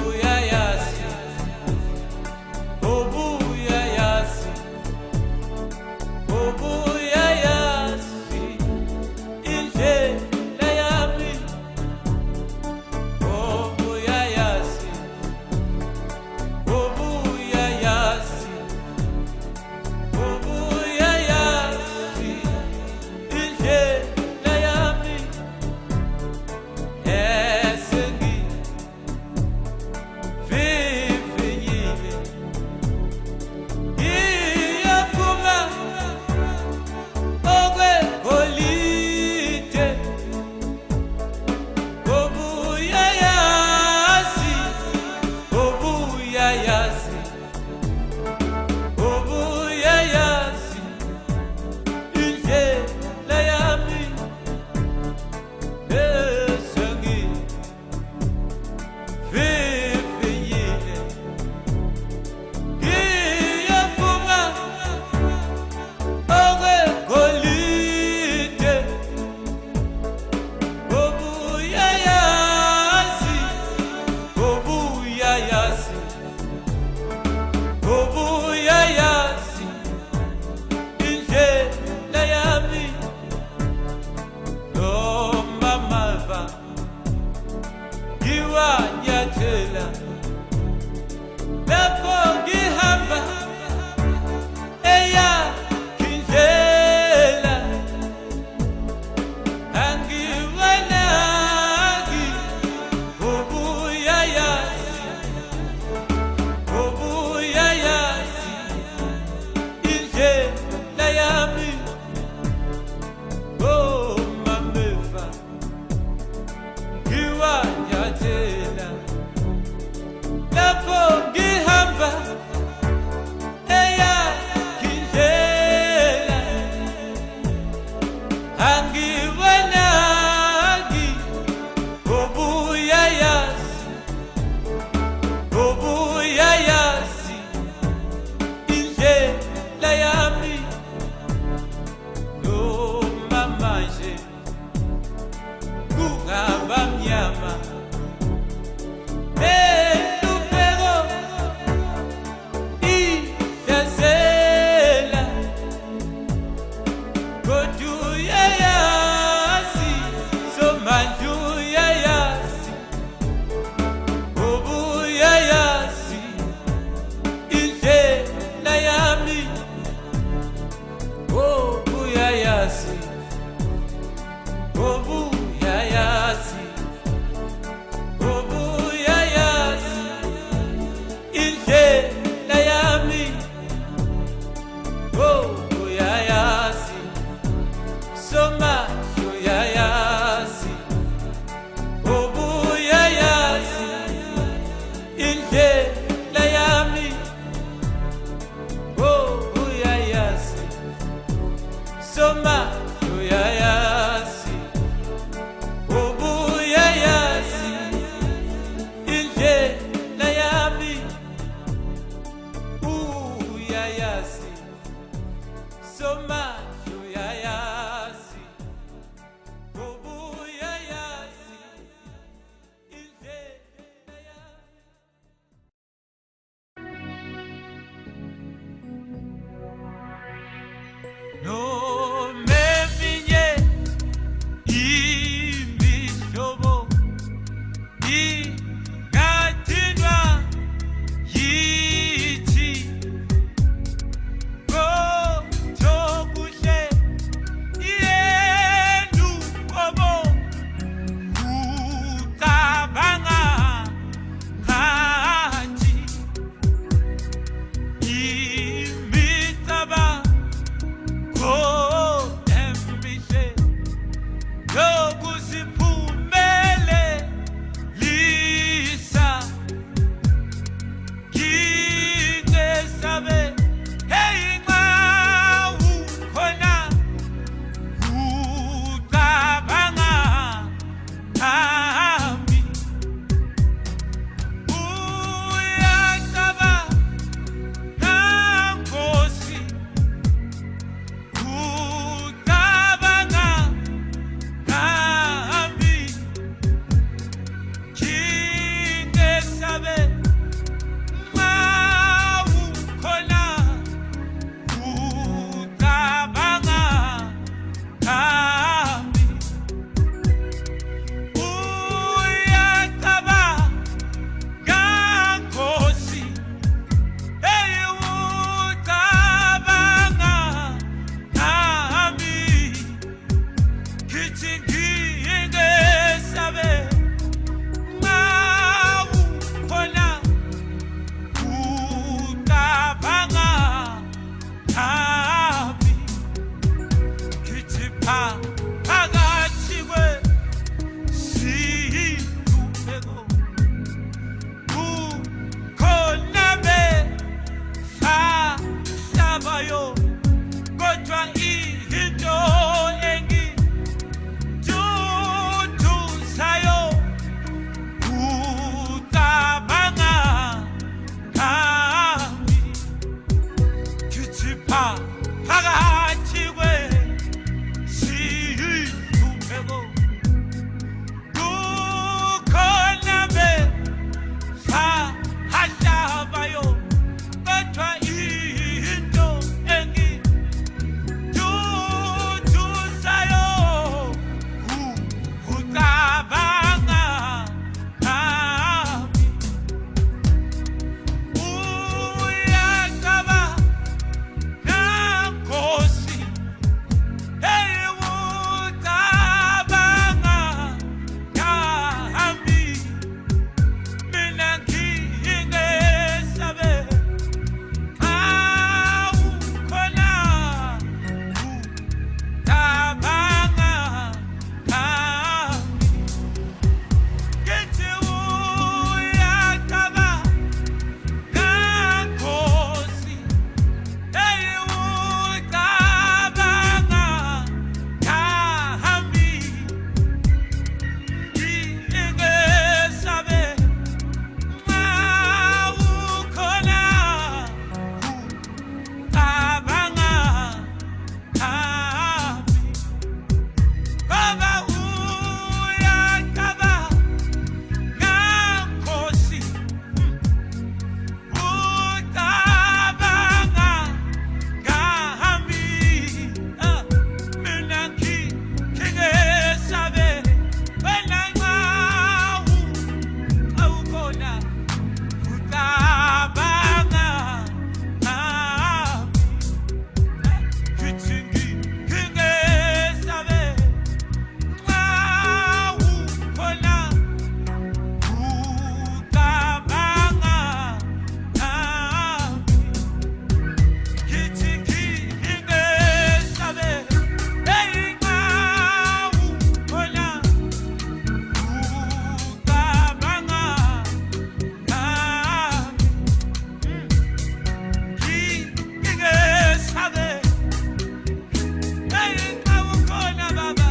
Uyayazi, uyayazi, uyayazi indlela yami. Uyayazi, uyayazi, uyayazi indlela yami. kodwa into engithusayo ucabanga ngami kichipha phakathi kwesihlupheko kukhona befahlabayo kodwa into engithusayo ucabanga ngami uyacabanga Nkosi hey ucabanga ngami mina ngingesabe awukhona ucabanga ngami ngithi uyacabanga Nkosi hey ucabanga ngami ngingesabe awukhona ucabanga ngami ngoba uyacabanga Nkosi ucabanga ngami mina ngingesabe wena awukhona ucabanga ngami ngithi ngingesabe awukhona ucabanga ngami ngithi ngingesabe hey awukhona ucabanga ngami ngingesabe hey awukhona baba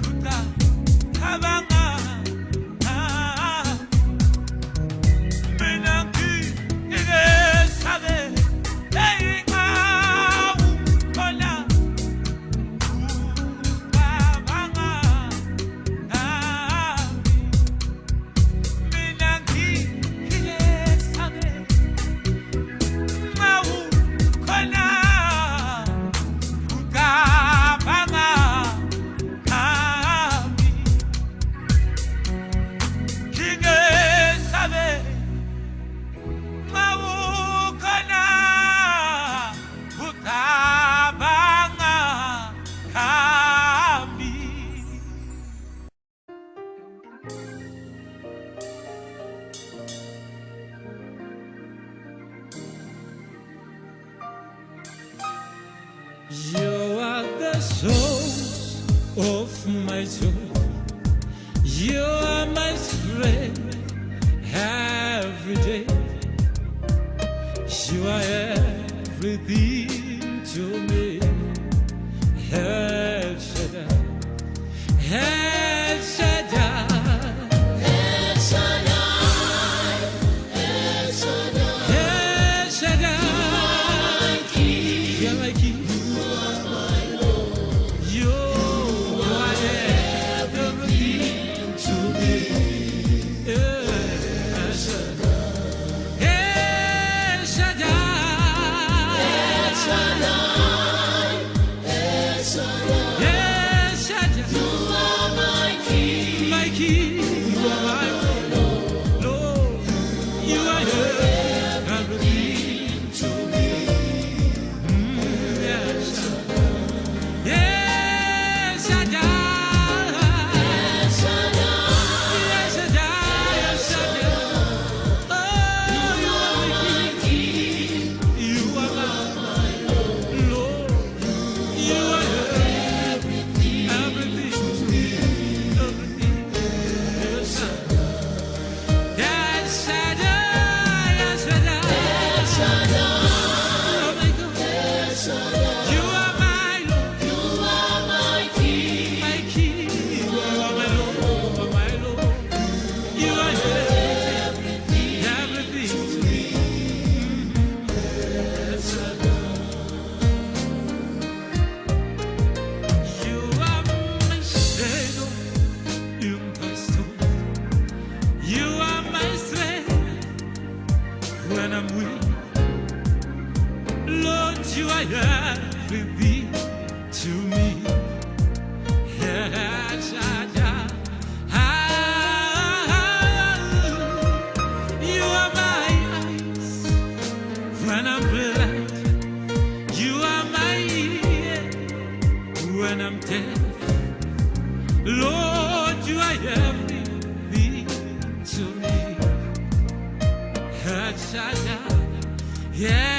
ucabanga mina ngingesabe hey awukhona ucabanga ngami mina ngingesabe awukhona ucabanga ngami ngingesabe awukhona ucabanga ngami. You are the source of my soul. You are my strength every day. You are everything to me. El Shaddai, El Shaddai, El Shaddai, El Shaddai, El Shaddai. my King, You're my King. my Lord, You are everything to me. El Shaddai, El Shaddai. El Shaddai, El Shaddai. you are everything to me. Yes, you are my eyes when I'm blind. You are my ear when I'm deaf. Lord, you are everything to me. Yeah.